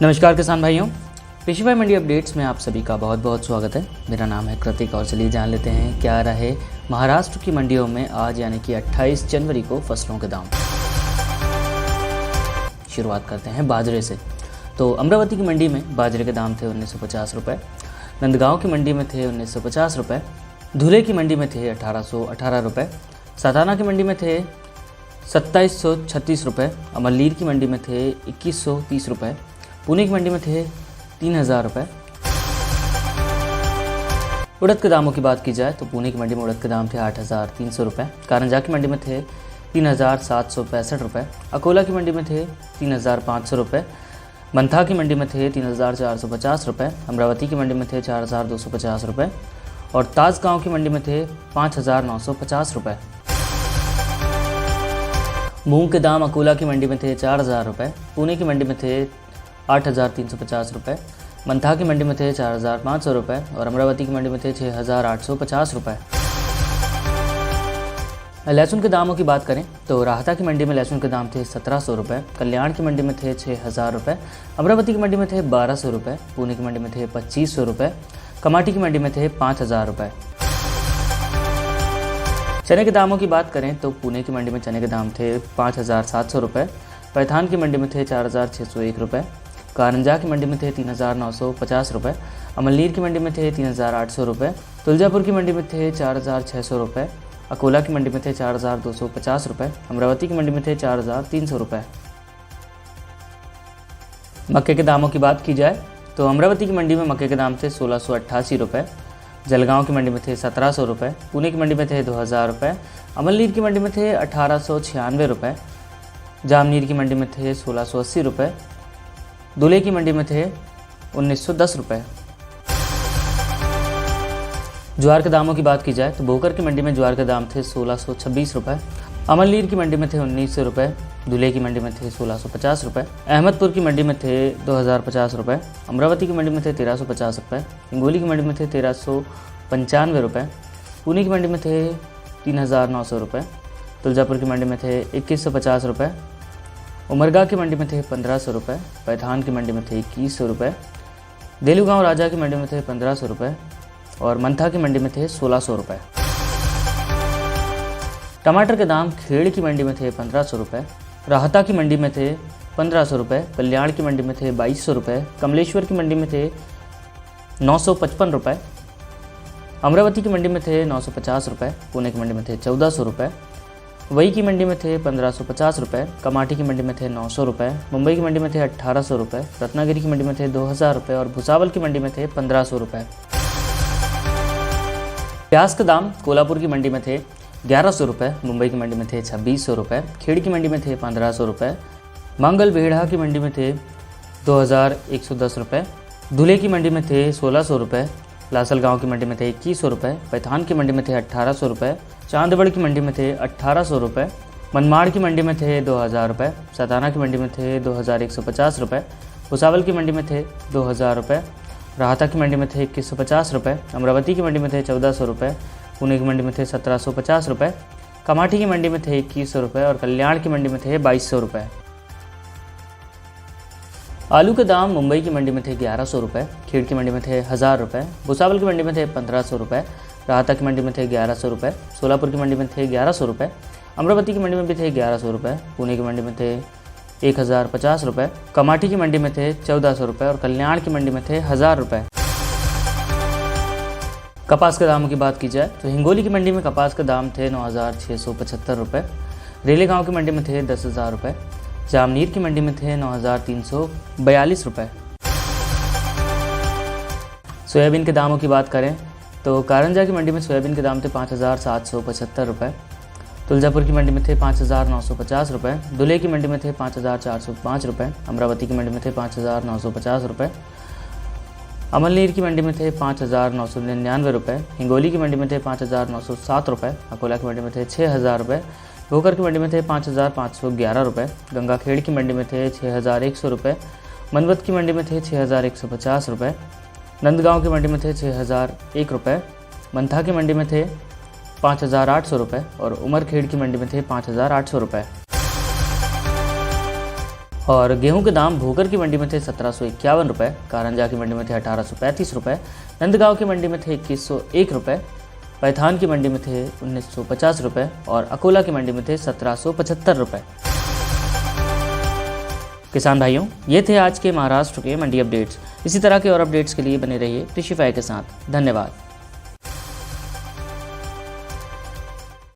नमस्कार किसान भाइयों, कृषि भाई मंडी अपडेट्स में आप सभी का बहुत बहुत स्वागत है। मेरा नाम है कृतिक और चलिए जान लेते हैं क्या रहे महाराष्ट्र की मंडियों में आज यानी कि 28 जनवरी को फसलों के दाम। शुरुआत करते हैं बाजरे से। तो अमरावती की मंडी में बाजरे के दाम थे 1950 रुपये, नंदगांव की मंडी में थे 1950 रुपये, धुले की मंडी में थे 1818 रुपये, सताना की मंडी में थे 2736 रुपये, अमरलीर की मंडी में थे 2130 रुपये, पुणे की मंडी में थे 3000 रुपये। उड़द के दामों की बात की जाए तो पुणे की मंडी में उड़द के दाम थे 8300 रुपये, कारंजा की मंडी में थे 3765 रुपये, अकोला की मंडी में थे 3500 रुपये, मंथा की मंडी में थे 3450 रुपये, अमरावती की मंडी में थे 4250 रुपये और ताजगांव की मंडी में थे 5950 रुपये। मूंग के दाम अकोला की मंडी में थे 4000 रुपये, पुणे की मंडी में थे 8350 रुपये, मंथा की मंडी में थे 4500 रुपये और अमरावती की मंडी में थे 6850 रुपये। लहसुन के दामों की बात करें तो राहता की मंडी में लहसुन के दाम थे 1700 रुपये, कल्याण की मंडी में थे 6000 रुपये, अमरावती की मंडी में थे 1200 रुपये, पुणे की मंडी में थे 2500 रुपये, कमाटी की मंडी में थे 5000 रुपये। चने के दामों की बात करें तो पुणे की मंडी में चने के दाम थे 5700 रुपये, पैथान की मंडी में थे 4601 रुपये, कारंजा की मंडी में थे 3950 रुपये, अमरलीर की मंडी में थे 3800 रुपये, तुलजापुर की मंडी में थे 4600 रुपये, अकोला की मंडी में थे 4250 रुपये, अमरावती की मंडी में थे 4300 रुपये। मक्के के दामों की बात की जाए तो अमरावती की मंडी में मक्के के दाम थे 1688 रुपये, जलगांव की मंडी में थे 1700 रुपये, पुणे की मंडी में थे 2000 रुपये, अमरलीर की मंडी में थे 1896 रुपये, जामनीर की मंडी में थे 1680 रुपये, धुले की मंडी में थे 1910 रुपये। ज्वार के दामों की बात की जाए तो बोकर की मंडी में ज्वार के दाम थे 1626 रुपये, अमरलीर की मंडी में थे 1900 रुपये, धुले की मंडी में थे 1650 रुपये, अहमदपुर की मंडी में थे 2050 रुपये, अमरावती की मंडी में थे 1350 रुपये, हिंगोली की मंडी में थे 1395 रुपये, पुणे की मंडी में थे 3900 रुपये, तुलजापुर की मंडी में थे 2150 रुपये, उमरगा की मंडी में थे 1500 रुपये, पैथान की मंडी में थे 2100 रुपये, देलूगांव राजा की मंडी में थे 1500 रुपये और मंथा की मंडी में थे 1600 रुपये। टमाटर के दाम खेड़ की मंडी में थे 1500 रुपये, राहता की मंडी में थे 1500 रुपये, कल्याण की मंडी में थे 2200 रुपये, कमलेश्वर की मंडी में थे 955 रुपये, अमरावती की मंडी में थे 950 रुपये, पुणे की मंडी में थे 1400 रुपये, वही की मंडी में थे 1550 रुपये, कमाटी की मंडी में थे 900 रुपये, मुंबई की मंडी में थे 1800 रुपये, रत्नागिरी की मंडी में थे 2000 रुपये और भुसावल की मंडी में थे 1500 रुपये। प्याज के दाम कोल्हापुर की मंडी में थे 1100 रुपये, मुंबई की मंडी में थे 2600 रुपये, खेड़ की मंडी में थे 1500 रुपये, मंगल बेहड़ा की मंडी में थे 2110 रुपये, धुले की मंडी में थे 1600 रुपये, लासलगांव की मंडी में थे 2100 रुपये, पैथान की मंडी में थे 1800 रुपये, चांदगढ़ की मंडी में थे 1800 रुपये, मनमाड़ की मंडी में थे 2000 रुपये, सताना की मंडी में थे 2150 रुपये, भुसावल की मंडी में थे 2000 रुपये, राहता की मंडी में थे 2150 रुपये, अमरावती की मंडी में थे 1400 रुपये, पुणे की मंडी में थे 1750 रुपये, कमाठी की मंडी में थे 2100 रुपये और कल्याण की मंडी में थे 2200 रुपये। आलू के दाम मुंबई की मंडी में थे 1100 रुपये, खेड़ की मंडी में थे 1000 रुपये, भुसावल की मंडी में थे 1500 रुपये, राहता की मंडी में थे 1100 रुपये, सोलापुर की मंडी में थे 1100 रुपये, अमरावती की मंडी में भी थे 1100 रुपये, पुणे की मंडी में थे 1050 रुपये, कमाठी की मंडी में थे 1400 रुपये और कल्याण की मंडी में थे 1000 रुपये। कपास के दामों की बात की जाए तो हिंगोली की मंडी में कपास के दाम थे 9675 रुपये, रेलेगांव की मंडी में थे 10,000 रुपये, जामनीर की मंडी में थे 9342 रुपये। सोयाबीन के दामों की बात करें तो कारंजा की मंडी में सोयाबीन के दाम थे 5775 रुपये, तुलजापुर की मंडी में थे 5950 रुपये, धुले की मंडी में थे 5405 रुपये, अमरावती की मंडी में थे 5950 रुपये, अमरलीर की मंडी में थे 5999 रुपये, हिंगोली की मंडी में थे 5907 रुपये, अकोला की मंडी में थे 6000 रुपये, भोकर की मंडी में थे 5511 रुपये, गंगाखेड़ की मंडी में थे 6100 रुपये, मनवत की मंडी में थे 6150 रुपये, नंदगांव की मंडी में थे 6001 रुपये, मंथा की मंडी में थे 5800 रुपये और उमरखेड़ की मंडी में थे 5800 रुपये। और गेहूं के दाम भोकर की मंडी में थे 1751 रुपये, कारंजा की मंडी में थे 1835 रुपये, नंदगांव की मंडी में थे 2101 रुपये, पैथान की मंडी में थे 1950 रुपये और अकोला की मंडी में थे 1775 रुपये। किसान भाइयों, ये थे आज के महाराष्ट्र के मंडी अपडेट्स। इसी तरह के और अपडेट्स के लिए बने रहिए कृषिफाई के साथ। धन्यवाद।